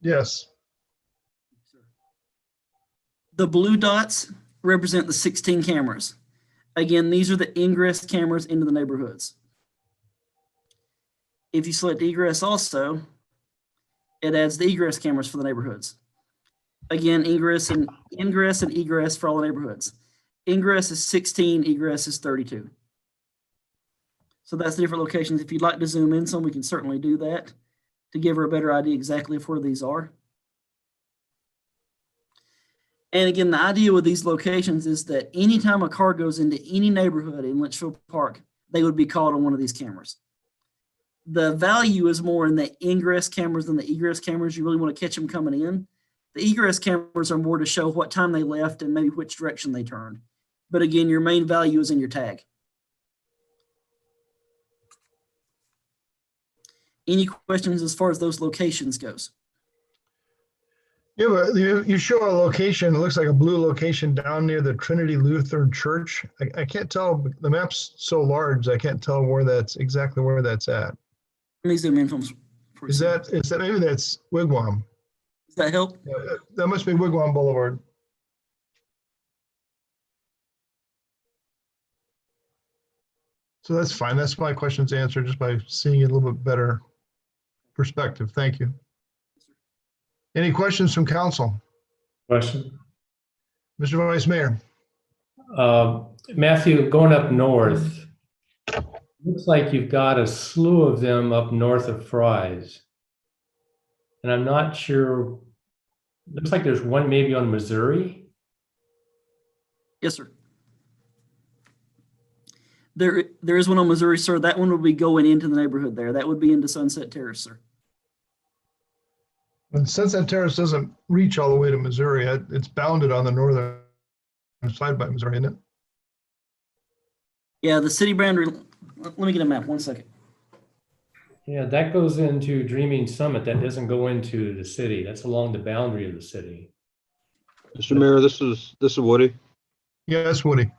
Yes. The blue dots represent the 16 cameras. Again, these are the ingress cameras into the neighborhoods. If you select egress also, it adds the egress cameras for the neighborhoods. Again, ingress and egress for all the neighborhoods. Ingress is 16, egress is 32. So that's the different locations. If you'd like to zoom in some, we can certainly do that to give her a better idea exactly of where these are. And again, the idea with these locations is that anytime a car goes into any neighborhood in Litchfield Park, they would be caught on one of these cameras. The value is more in the ingress cameras than the egress cameras. You really want to catch them coming in. The egress cameras are more to show what time they left and maybe which direction they turned. But again, your main value is in your tag. Any questions as far as those locations goes? Yeah, but you show a location, it looks like a blue location down near the Trinity Lutheran Church. I can't tell, the map's so large, I can't tell where that's exactly where that's at. Let me zoom in for Is that maybe that's Wigwam? Does that help? Yeah, that must be Wigwam Boulevard. So that's fine. That's my questions answered just by seeing it a little bit better perspective. Thank you. Any questions from council? Question. Mr. Vice Mayor. Matthew, going up north, looks like you've got a slew of them up north of Fry's. And I'm not sure, looks like there's one maybe on Missouri. Yes, sir. There is one on Missouri, sir. That one would be going into the neighborhood there. That would be into Sunset Terrace, sir. And Sunset Terrace doesn't reach all the way to Missouri. It's bounded on the northern side by Missouri, isn't it? Yeah, the city boundary. Let me get a map. 1 second. Yeah, that goes into Dreaming Summit. That doesn't go into the city. That's along the boundary of the city. Mr. Mayor, this is Woody. Yes, Woody.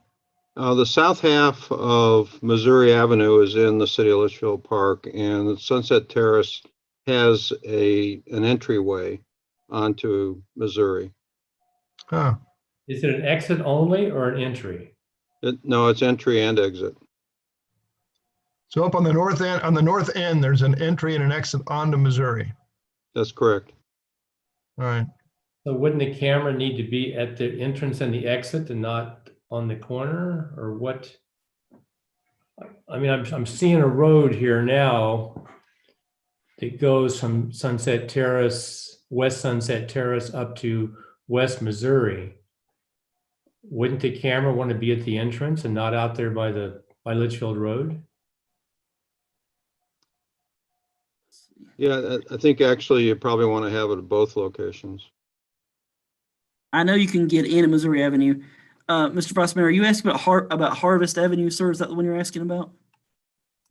The south half of Missouri Avenue is in the city of Litchfield Park, and Sunset Terrace has an entryway onto Missouri. Huh. Is it an exit only or an entry? No, it's entry and exit. So up on the north end, there's an entry and an exit onto Missouri. That's correct. All right. So wouldn't the camera need to be at the entrance and the exit and not on the corner, or what? I mean, I'm seeing a road here now that goes from Sunset Terrace, West Sunset Terrace up to West Missouri. Wouldn't the camera want to be at the entrance and not out there by Litchfield Road? Yeah, I think actually you probably want to have it at both locations. I know you can get in at Missouri Avenue. Mr. Vice Mayor, are you asking about Harvest Avenue, sir? Is that the one you're asking about?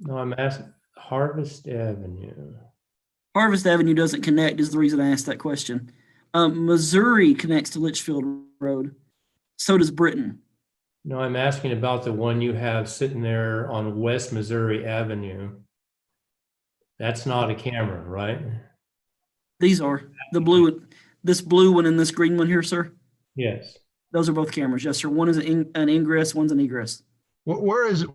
No, I'm asking Harvest Avenue. Harvest Avenue doesn't connect is the reason I asked that question. Missouri connects to Litchfield Road. So does Britain. No, I'm asking about the one you have sitting there on West Missouri Avenue. That's not a camera, right? These are this blue one and this green one here, sir. Yes. Those are both cameras. Yes, sir. One is an ingress, one's an egress. Where is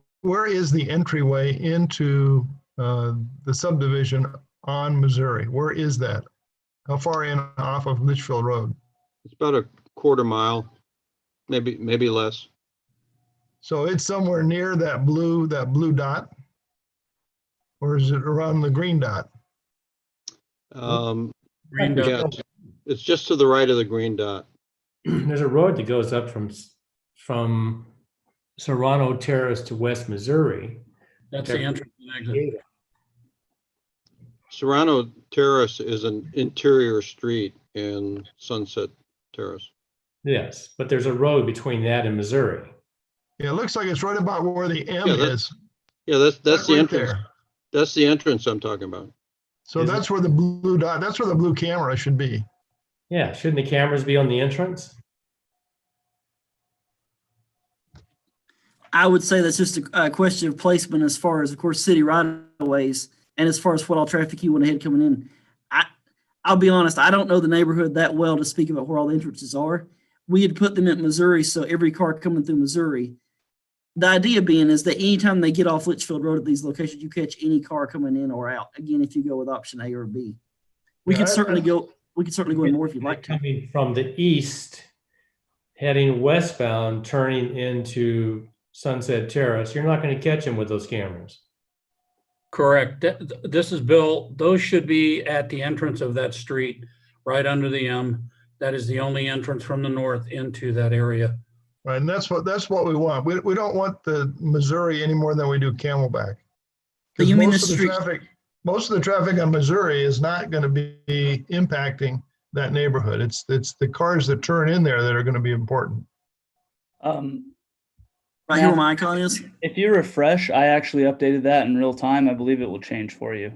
the entryway into the subdivision on Missouri? Where is that? How far in off of Litchfield Road? It's about a quarter mile, maybe less. So it's somewhere near that blue dot? Or is it around the green dot? Green dot. Yeah, it's just to the right of the green dot. There's a road that goes up from Serrano Terrace to West Missouri. That's the entrance and exit. Serrano Terrace is an interior street in Sunset Terrace. Yes, but there's a road between that and Missouri. Yeah, it looks like it's right about where the M Yeah, is. Yeah, that's the Right entrance. there. That's the entrance I'm talking about. So Is that's where the blue dot, that's where the blue camera should be. Yeah, shouldn't the cameras be on the entrance? I would say that's just a question of placement as far as, of course, city right-of-ways and as far as what all traffic you want to head coming in. I'll be honest, I don't know the neighborhood that well to speak about where all the entrances are. We had put them at Missouri, so every car coming through Missouri. The idea being is that anytime they get off Litchfield Road at these locations, you catch any car coming in or out. Again, if you go with option A or B. We Yeah, could certainly go in more if you'd like to. Coming from the east, heading westbound, turning into Sunset Terrace, you're not going to catch them with those cameras. Correct. This is Bill. Those should be at the entrance of that street, right under the M. That is the only entrance from the north into that area. Right, and that's what we want. We don't want the Missouri any more than we do Camelback. So 'Cause you mean most the of street? most of the traffic on Missouri is not going to be impacting that neighborhood. It's the cars that turn in there that are going to be important. Right here where my icon is? If you refresh, I actually updated that in real time. I believe it will change for you.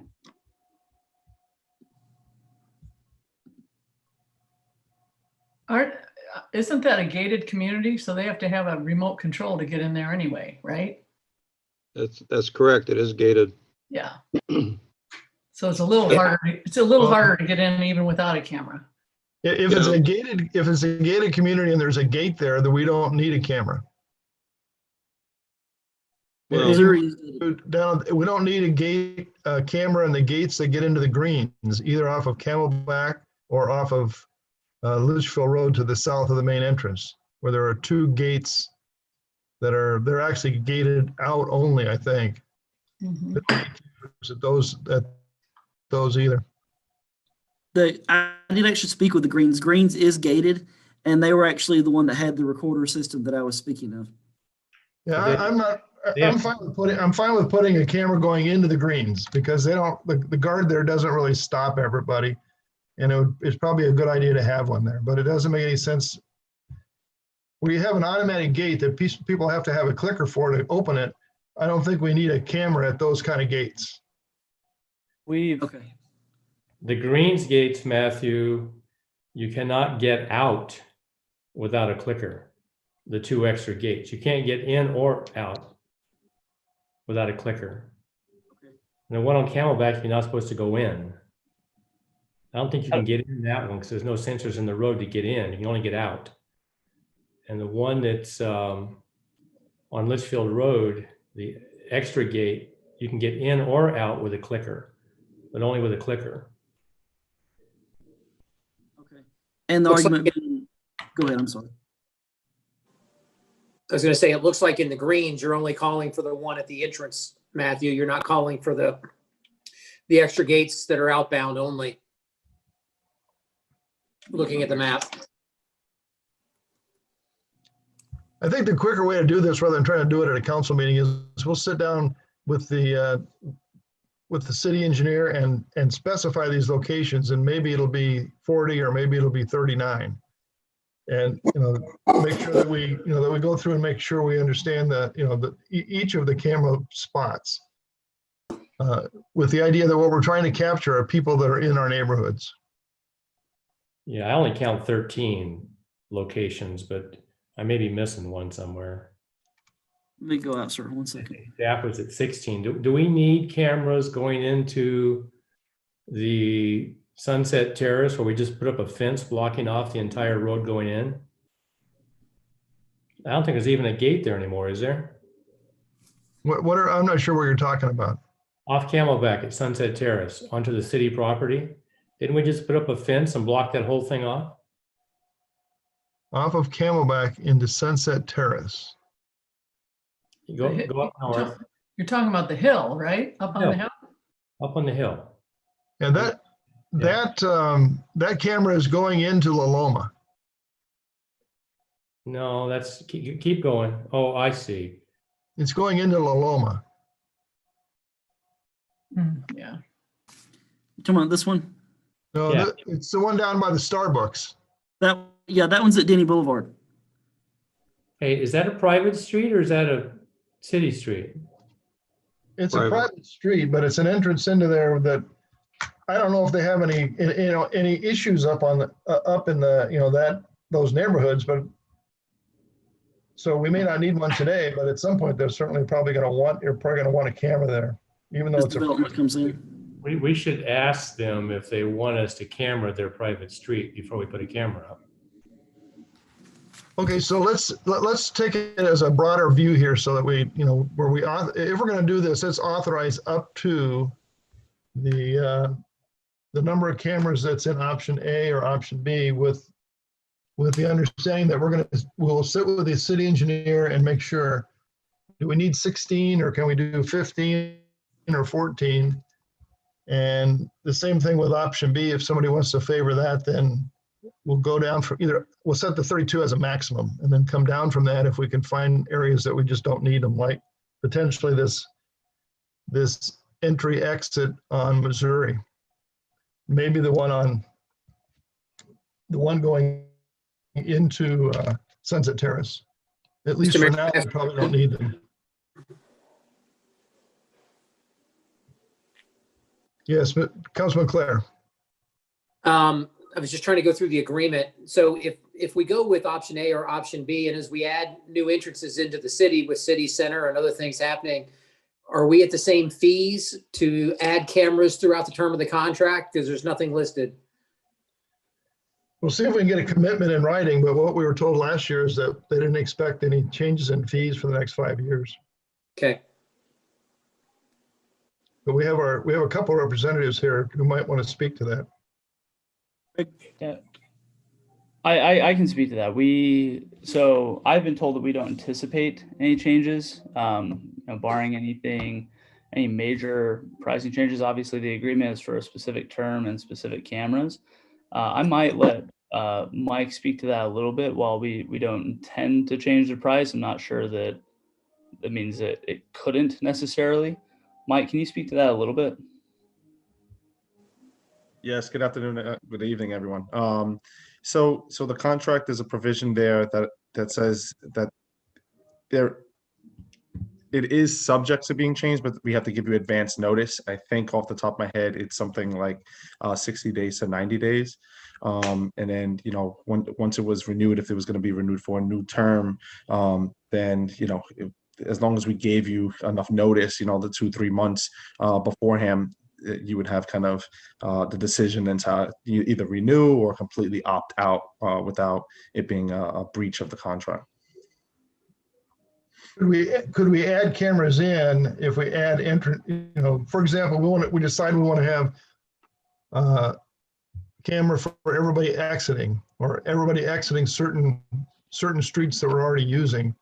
Isn't that a gated community? So they have to have a remote control to get in there anyway, right? That's correct. It is gated. Yeah. So it's a little harder. It's a little harder to get in even without a camera. If it's a gated community and there's a gate there, then we don't need a camera. Well- Missouri is gated. We don't need a camera in the gates that get into the greens, either off of Camelback or off of Litchfield Road to the south of the main entrance, where there are two gates they're actually gated out only, I think. Mhm. At those either. I did actually speak with the Greens. Greens is gated, and they were actually the one that had the recorder system that I was speaking of. Yeah, They- I'm fine with putting a camera going into the greens because the guard there doesn't really stop everybody. And it's probably a good idea to have one there, but it doesn't make any sense. We have an automatic gate that people have to have a clicker for to open it. I don't think we need a camera at those kind of gates. We've Okay. The Greens gates, Matthew, you cannot get out without a clicker. The two extra gates. You can't get in or out without a clicker. Okay. And the one on Camelback, you're not supposed to go in. I don't think you can get in that one because there's no sensors in the road to get in. You can only get out. And the one that's on Litchfield Road, the extra gate, you can get in or out with a clicker, but only with a clicker. Okay. And the Looks argument being, go ahead, I'm sorry. I was going to say, it looks like in the greens, you're only calling for the one at the entrance, Matthew. You're not calling for the extra gates that are outbound only. Looking at the map. I think the quicker way to do this, rather than trying to do it at a council meeting, is we'll sit down with the city engineer and specify these locations, and maybe it'll be 40 or maybe it'll be 39. And, make sure that we go through and make sure we understand each of the camera spots. With the idea that what we're trying to capture are people that are in our neighborhoods. Yeah, I only count 13 locations, but I may be missing one somewhere. Let me go out, sir, 1 second. Staff was at 16. Do we need cameras going into the Sunset Terrace where we just put up a fence blocking off the entire road going in? I don't think there's even a gate there anymore, is there? I'm not sure what you're talking about. Off Camelback at Sunset Terrace onto the city property. Didn't we just put up a fence and block that whole thing off? Off of Camelback into Sunset Terrace. You go up north, You're talking about the hill, right? Up on the hill? up on the hill. And that camera is going into La Loma. No, that's, keep going. Oh, I see. It's going into La Loma. Yeah. You talking about this one? No, Yeah. it's the one down by the Starbucks. That one's at Denny Boulevard. Hey, is that a private street or is that a city street? It's a Private. private street, but it's an entrance into there that I don't know if they have any issues up in those neighborhoods, but so we may not need one today, but at some point they're certainly probably going to want a camera there, even though As it's a. development comes in. We should ask them if they want us to camera their private street before we put a camera up. Okay, so let's take it as a broader view here so that we, you know, if we're going to do this, let's authorize up to the number of cameras that's in option A or option B with the understanding that we'll sit with the city engineer and make sure, do we need 16 or can we do 15 or 14? And the same thing with option B, if somebody wants to favor that, then we'll go down from we'll set the 32 as a maximum and then come down from that if we can find areas that we just don't need them, like potentially this entry exit on Missouri. Maybe the one going into Sunset Terrace. At least Mr. for Mayor, now, we probably don't need them. Yes, but Councilman Clare. I was just trying to go through the agreement. So if we go with option A or option B, and as we add new entrances into the city with city center and other things happening, are we at the same fees to add cameras throughout the term of the contract? Because there's nothing listed. We'll see if we can get a commitment in writing, but what we were told last year is that they didn't expect any changes in fees for the next 5 years. Okay. But we have a couple of representatives here who might want to speak to that. Yeah. I can speak to that. So I've been told that we don't anticipate any changes, barring any major pricing changes. Obviously, the agreement is for a specific term and specific cameras. I might let Mike speak to that a little bit. While we don't intend to change the price, I'm not sure that means that it couldn't necessarily. Mike, can you speak to that a little bit? Yes, good afternoon, good evening, everyone. So the contract, there's a provision there that says that it is subject to being changed, but we have to give you advance notice. I think off the top of my head, it's something like 60 days to 90 days. And then, once it was renewed, if it was going to be renewed for a new term, then, as long as we gave you enough notice, the 2-3 months beforehand, you would have kind of the decision into you either renew or completely opt out without it being a breach of the contract. Could we add cameras in if we add for example, we decide we want to have camera for everybody exiting, or everybody exiting certain streets that we're already using,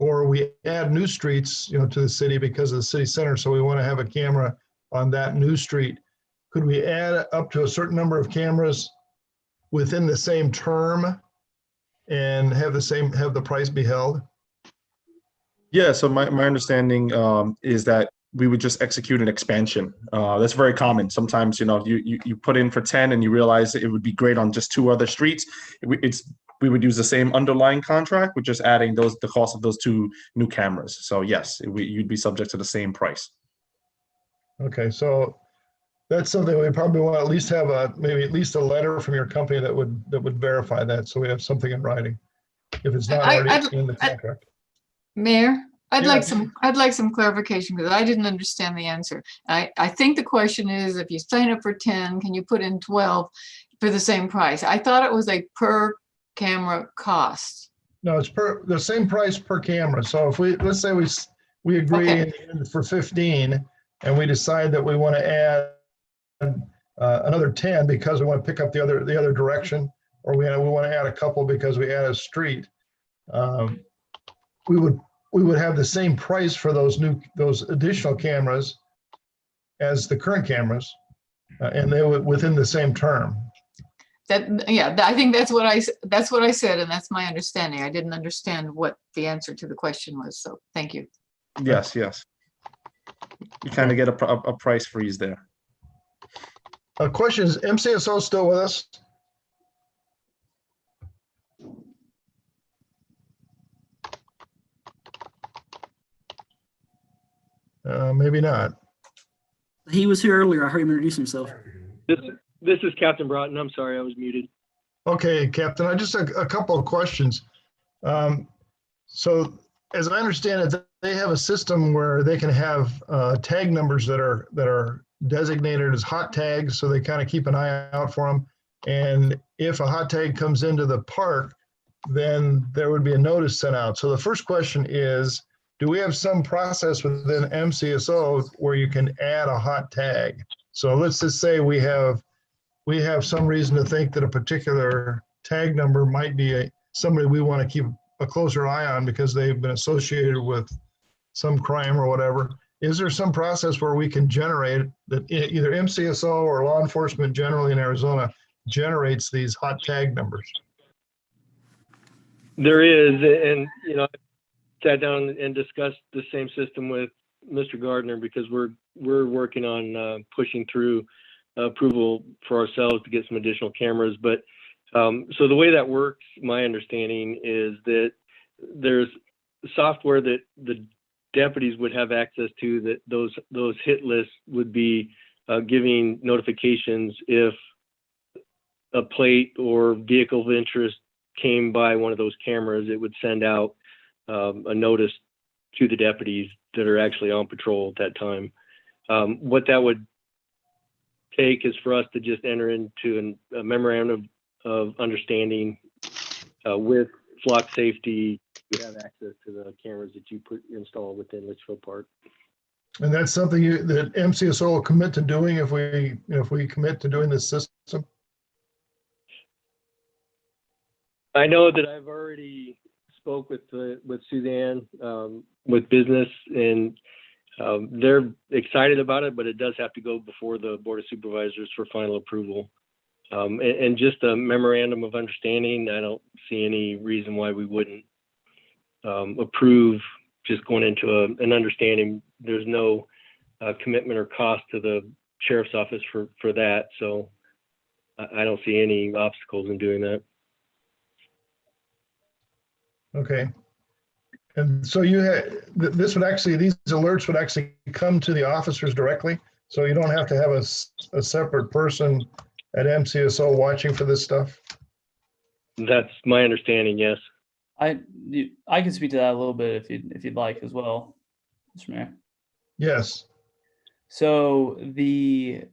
or we add new streets to the city because of the city center, so we want to have a camera on that new street. Could we add up to a certain number of cameras within the same term and have the price be held? Yeah, so my understanding is that we would just execute an expansion. That's very common. Sometimes, you put in for 10 and you realize it would be great on just 2 other streets. We would use the same underlying contract, with just adding the cost of those 2 new cameras. So yes, you'd be subject to the same price. Okay, so that's something we probably want to at least have maybe at least a letter from your company that would verify that, so we have something in writing if it's not already in the contract. Mayor, I'd Yeah. like some clarification because I didn't understand the answer. I think the question is, if you sign up for 10, can you put in 12 for the same price? I thought it was a per camera cost. No, it's the same price per camera. So if let's say we agree for 15 and we decide that we want to add another 10 because we want to pick up the other direction, or we want to add a couple because we add a street, we would have the same price for those additional cameras as the current cameras, and they would within the same term. I think that's what I said, and that's my understanding. I didn't understand what the answer to the question was, so thank you. Yes. You kind of get a price freeze there. Question is MCSO still with us? Maybe not. He was here earlier. I heard him introduce himself. This is Captain Broughton. I'm sorry, I was muted. Okay, Captain. I just a couple of questions. So, as I understand it, they have a system where they can have tag numbers that are designated as hot tags, so they kind of keep an eye out for them. And if a hot tag comes into the park, then there would be a notice sent out. So the first question is, do we have some process within MCSO where you can add a hot tag? So let's just say we have some reason to think that a particular tag number might be somebody we want to keep a closer eye on because they've been associated with some crime or whatever. Is there some process where we can generate that either MCSO or law enforcement generally in Arizona generates these hot tag numbers? There is, and I sat down and discussed the same system with Mr. Gardner because we're working on pushing through approval for ourselves to get some additional cameras. But so the way that works, my understanding is that there's software that the deputies would have access to, that those hit lists would be giving notifications if a plate or vehicle of interest came by one of those cameras. It would send out a notice to the deputies that are actually on patrol at that time. What that would take is for us to just enter into a memorandum of understanding with Flock Safety. You have access to the cameras that you install within Litchfield Park. And that's something that MCSO will commit to doing if we commit to doing this system? I know that I've already spoke with Suzanne with business, and they're excited about it, but it does have to go before the Board of Supervisors for final approval. And just a memorandum of understanding, I don't see any reason why we wouldn't approve just going into an understanding. There's no commitment or cost to the sheriff's office for that. So I don't see any obstacles in doing that. Okay. And so these alerts would actually come to the officers directly. So you don't have to have a separate person at MCSO watching for this stuff? That's my understanding, yes. I can speak to that a little bit if you'd like as well, Mr. Mayor. Yes. So the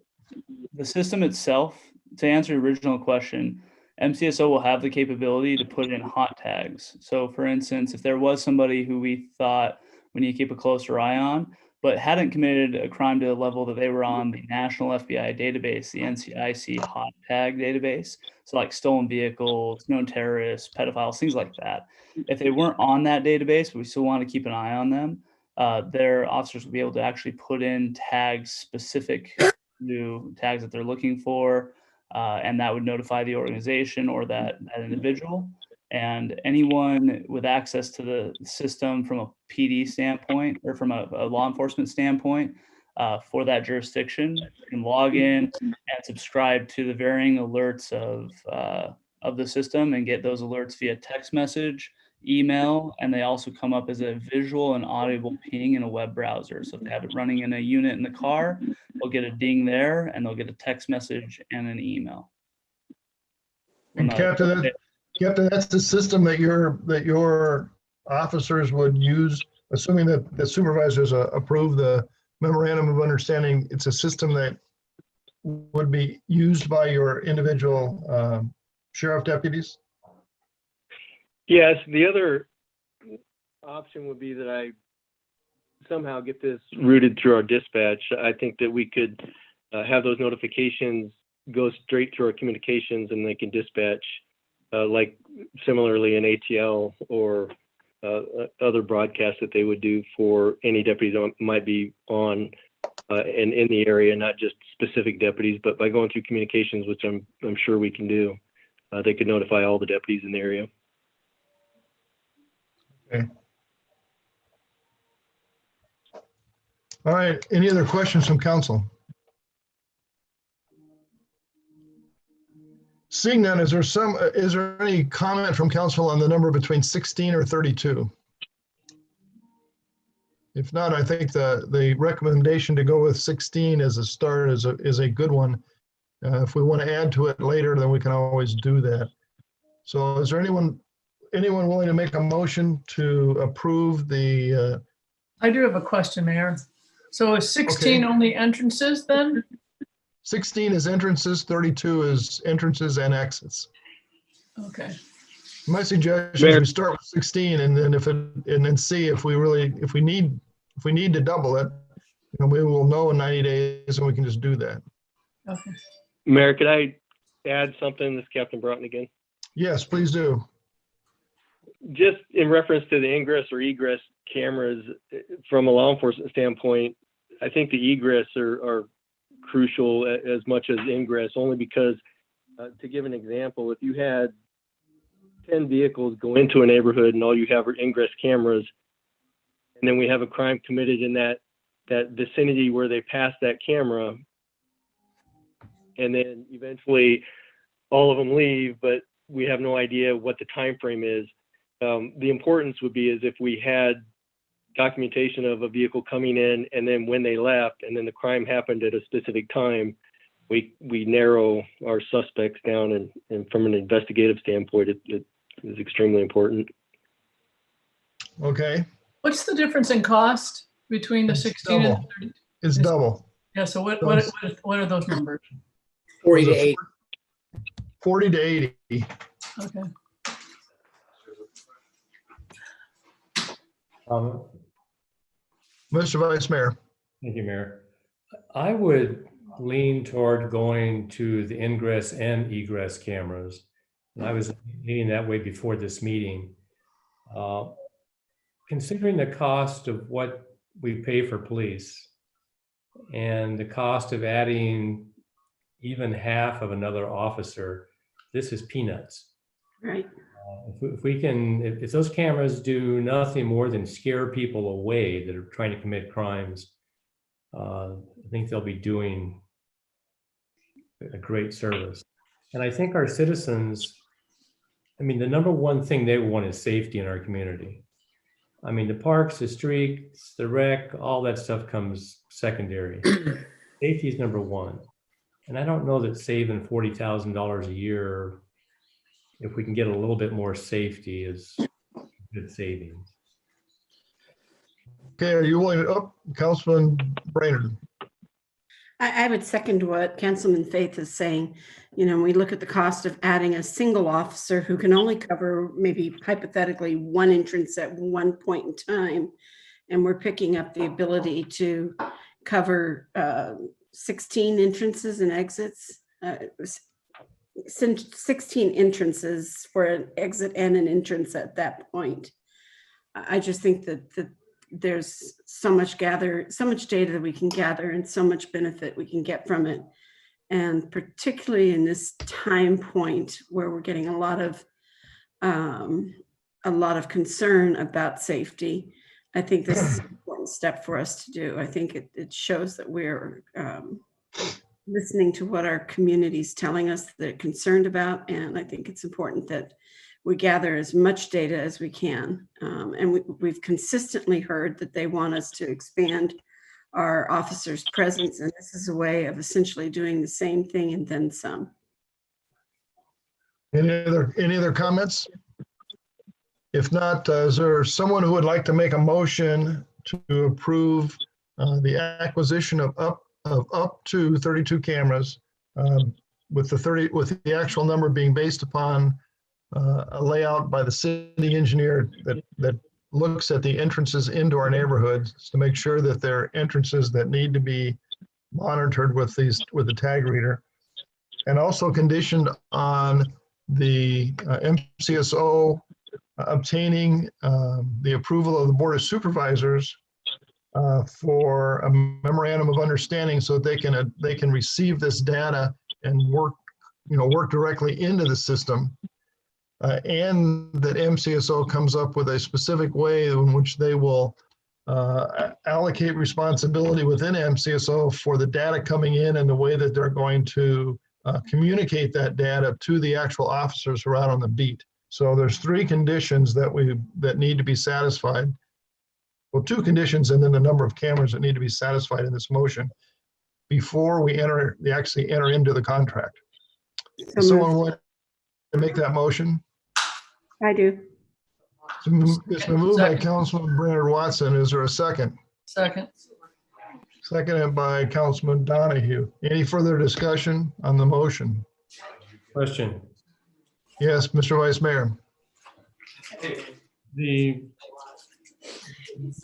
system itself, to answer your original question, MCSO will have the capability to put in hot tags. So for instance, if there was somebody who we thought we need to keep a closer eye on, but hadn't committed a crime to the level that they were on the national FBI database, the NCIC hot tag database, so like stolen vehicles, known terrorists, pedophiles, things like that. If they weren't on that database, but we still want to keep an eye on them, their officers will be able to actually put in tags specific to tags that they're looking for, and that would notify the organization or that individual. And anyone with access to the system from a PD standpoint or from a law enforcement standpoint for that jurisdiction can log in and subscribe to the varying alerts of the system and get those alerts via text message, email, and they also come up as a visual and audible ping in a web browser. So if they have it running in a unit in the car, they'll get a ding there and they'll get a text message and an email. And Captain, that's the system that your officers would use, assuming that the supervisors approve the memorandum of understanding. It's a system that would be used by your individual sheriff deputies? Yes, the other option would be that I somehow get this routed through our dispatch. I think that we could have those notifications go straight through our communications and they can dispatch like similarly in ATL or other broadcasts that they would do for any deputies that might be on and in the area, not just specific deputies, but by going through communications, which I'm sure we can do, they could notify all the deputies in the area. Okay. All right. Any other questions from council? Seeing none, is there any comment from council on the number between 16 or 32? If not, I think the recommendation to go with 16 as a start is a good one. If we want to add to it later, then we can always do that. So is there anyone willing to make a motion to approve the I do have a question, Mayor. So is 16 only entrances then? 16 is entrances, 32 is entrances and exits. Okay. My suggestion is we start with 16 and then and then see if we need to double it, we will know in 90 days and we can just do that. Okay. Mayor, could I add something? This is Captain Broughton again. Yes, please do. Just in reference to the ingress or egress cameras, from a law enforcement standpoint, I think the egress are crucial as much as ingress, only because, to give an example, if you had 10 vehicles go into a neighborhood and all you have are ingress cameras, and then we have a crime committed in that vicinity where they pass that camera, and then eventually all of them leave, but we have no idea what the time frame is. The importance would be is if we had documentation of a vehicle coming in and then when they left and then the crime happened at a specific time, we narrow our suspects down, and from an investigative standpoint, it is extremely important. Okay. What's the difference in cost between the 16 and 30? It's double. Yeah, so what are those numbers? 40 to 80. 40 to 80. Okay. Mr. Vice Mayor. Thank you, Mayor. I would lean toward going to the ingress and egress cameras. And I was leaning that way before this meeting. Considering the cost of what we pay for police and the cost of adding even half of another officer, this is peanuts. Right. If those cameras do nothing more than scare people away that are trying to commit crimes, I think they'll be doing a great service. And I think our citizens, the number one thing they want is safety in our community. The parks, the streets, the rec, all that stuff comes secondary. Safety is number one. And I don't know that saving $40,000 a year, if we can get a little bit more safety, is good savings. Okay, are you willing to, Councilman Brainerd? I would second what Councilman Faith is saying. We look at the cost of adding a single officer who can only cover maybe hypothetically one entrance at one point in time. And we're picking up the ability to cover 16 entrances and exits, 16 entrances for an exit and an entrance at that point. I just think that there's so much data that we can gather and so much benefit we can get from it. And particularly in this time point where we're getting a lot of concern about safety, I think this is an important step for us to do. I think it shows that we're listening to what our community is telling us they're concerned about. And I think it's important that we gather as much data as we can. And we've consistently heard that they want us to expand our officers' presence. And this is a way of essentially doing the same thing and then some. Any other comments? If not, is there someone who would like to make a motion to approve the acquisition of up to 32 cameras, with the actual number being based upon a layout by the city engineer that looks at the entrances into our neighborhoods to make sure that they're entrances that need to be monitored with the tag reader, and also conditioned on the MCSO obtaining the approval of the Board of Supervisors for a memorandum of understanding so that they can receive this data and work directly into the system. And that MCSO comes up with a specific way in which they will allocate responsibility within MCSO for the data coming in and the way that they're going to communicate that data to the actual officers who are out on the beat. So there's 3 conditions that need to be satisfied. Well, 2 conditions and then the number of cameras that need to be satisfied in this motion before we actually enter into the contract. Does someone want to make that motion? I do. It's been moved by Councilman Brainerd Watson. Is there a second? Second. Seconded by Councilman Donahue. Any further discussion on the motion? Question. Yes, Mr. Vice Mayor. The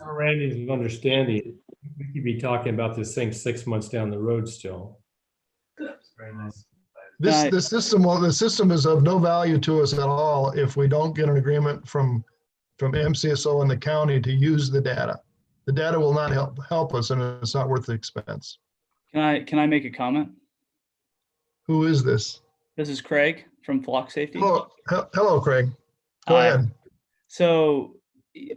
Randy's understanding, we could be talking about this thing 6 months down the road still. Very nice. The system is of no value to us at all if we don't get an agreement from MCSO and the county to use the data. The data will not help us, and it's not worth the expense. Can I make a comment? Who is this? This is Craig from Flock Safety. Hello, Craig. Go Hi. ahead. So,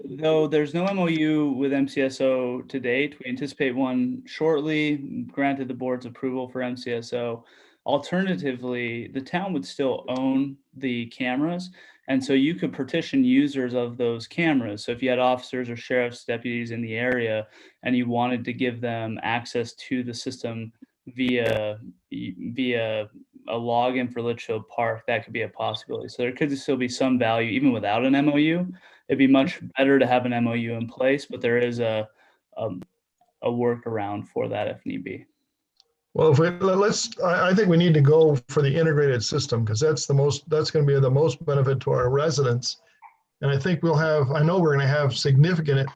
though there's no MOU with MCSO to date, we anticipate one shortly, granted the board's approval for MCSO. Alternatively, the town would still own the cameras, and so you could petition users of those cameras. So if you had officers or sheriff's deputies in the area and you wanted to give them access to the system via a login for Litchfield Park, that could be a possibility. So there could still be some value even without an MOU. It'd be much better to have an MOU in place, but there is a workaround for that if need be. Well, I think we need to go for the integrated system because that's going to be the most benefit to our residents. And I think I know we're going to have significant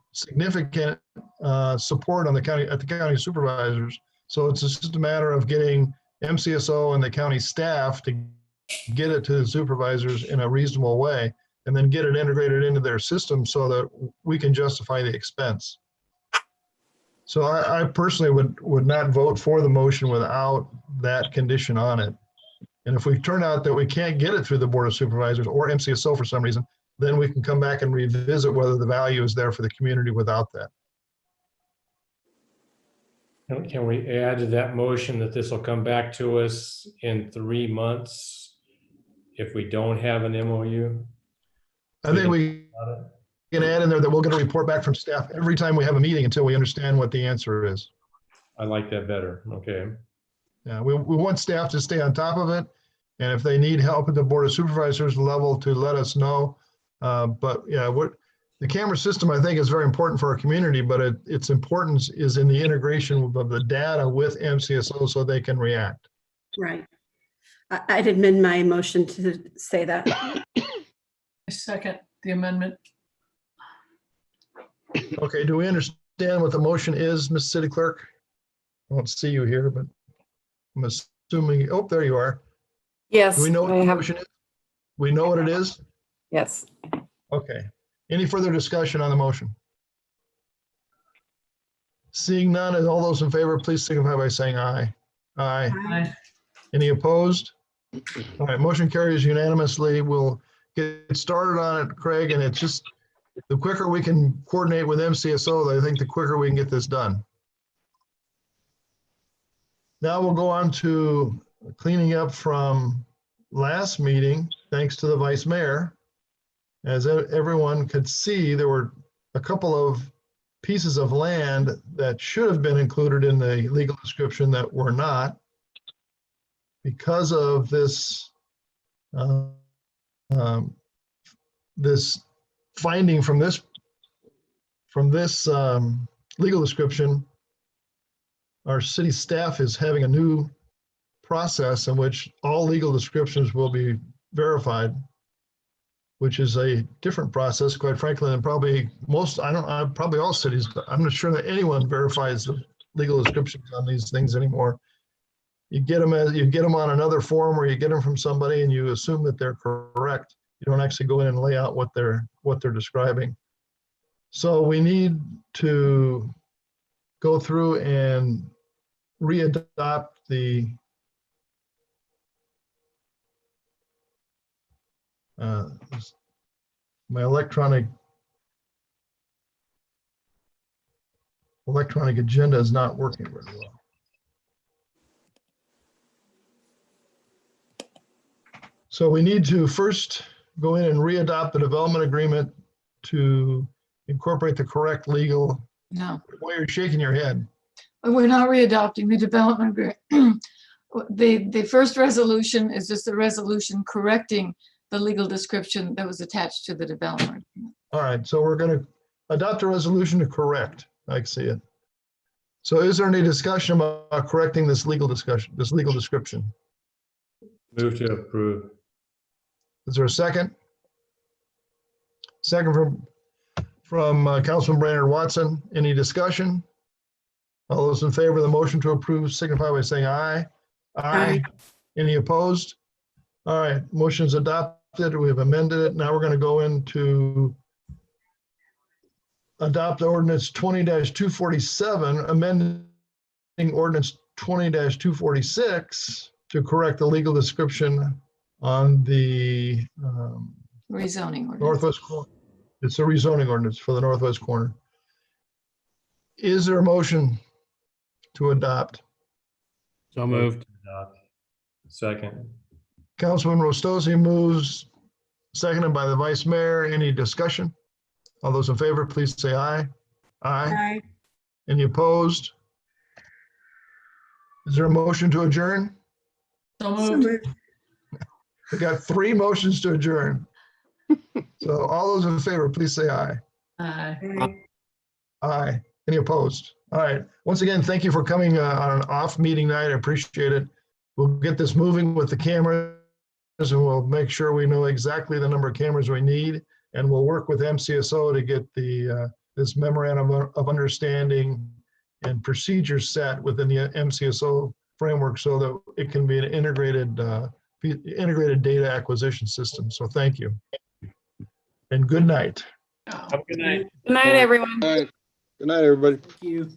support on the county supervisors. So it's just a matter of getting MCSO and the county staff to get it to the supervisors in a reasonable way and then get it integrated into their system so that we can justify the expense. So I personally would not vote for the motion without that condition on it. And if we turn out that we can't get it through the Board of Supervisors or MCSO for some reason, then we can come back and revisit whether the value is there for the community without that. Can we add to that motion that this will come back to us in 3 months if we don't have an MOU? I think we can add in there that we'll get a report back from staff every time we have a meeting until we understand what the answer is. I like that better. Okay. Yeah, we want staff to stay on top of it. And if they need help at the Board of Supervisors level to let us know. But yeah, the camera system, I think, is very important for our community, but its importance is in the integration of the data with MCSO so they can react. Right. I'd amend my motion to say that. I second the amendment. Okay, do we understand what the motion is, Ms. City Clerk? I won't see you here, but I'm assuming, oh, there you are. Yes. Do we know what the motion is? We know what it is? Yes. Okay. Any further discussion on the motion? Seeing none, and all those in favor, please signify by saying aye. Aye. Aye. Any opposed? All right, motion carries unanimously. We'll get started on it, Craig, and it's just, the quicker we can coordinate with MCSO, I think the quicker we can get this done. Now we'll go on to cleaning up from last meeting, thanks to the Vice Mayor. As everyone could see, there were a couple of pieces of land that should have been included in the legal description that were not because of this this finding from this legal description. Our city staff is having a new process in which all legal descriptions will be verified, which is a different process, quite frankly, than probably probably all cities, but I'm not sure that anyone verifies the legal descriptions on these things anymore. You get them on another form or you get them from somebody and you assume that they're correct. You don't actually go in and lay out what they're describing. So we need to go through and readopt my electronic agenda is not working very well. So we need to first go in and readopt the development agreement to incorporate the correct legal. No, Why you're shaking your head? we're not readopting the development agreement. The first resolution is just a resolution correcting the legal description that was attached to the development. All right, so we're going to adopt a resolution to correct. I see it. So is there any discussion about correcting this legal description? Move to approve. Is there a second? Second from Councilman Brainerd Watson. Any discussion? All those in favor of the motion to approve signify by saying aye. Aye. Any opposed? All right, motion's adopted. We've amended it. Now we're going to go into adopt ordinance 20-247, amending ordinance 20-246 to correct the legal description on the Rezoning ordinance. northwest corner. It's a rezoning ordinance for the northwest corner. Is there a motion to adopt? So moved. Adopt. Second. Councilman Rostosi moves, seconded by the vice mayor. Any discussion? All those in favor, please say aye. Aye. Aye. Any opposed? Is there a motion to adjourn? So So moved. moved. We got 3 motions to adjourn. So all those in favor, please say aye. Aye. Aye. Aye. Any opposed? All right. Once again, thank you for coming on an off meeting night. I appreciate it. We'll get this moving with the cameras and we'll make sure we know exactly the number of cameras we need. And we'll work with MCSO to get the this memorandum of understanding and procedures set within the MCSO framework so that it can be an integrated data acquisition system. So thank you. And good night. Have a good night. Good night, everyone. All right. Good night, everybody. Thank you.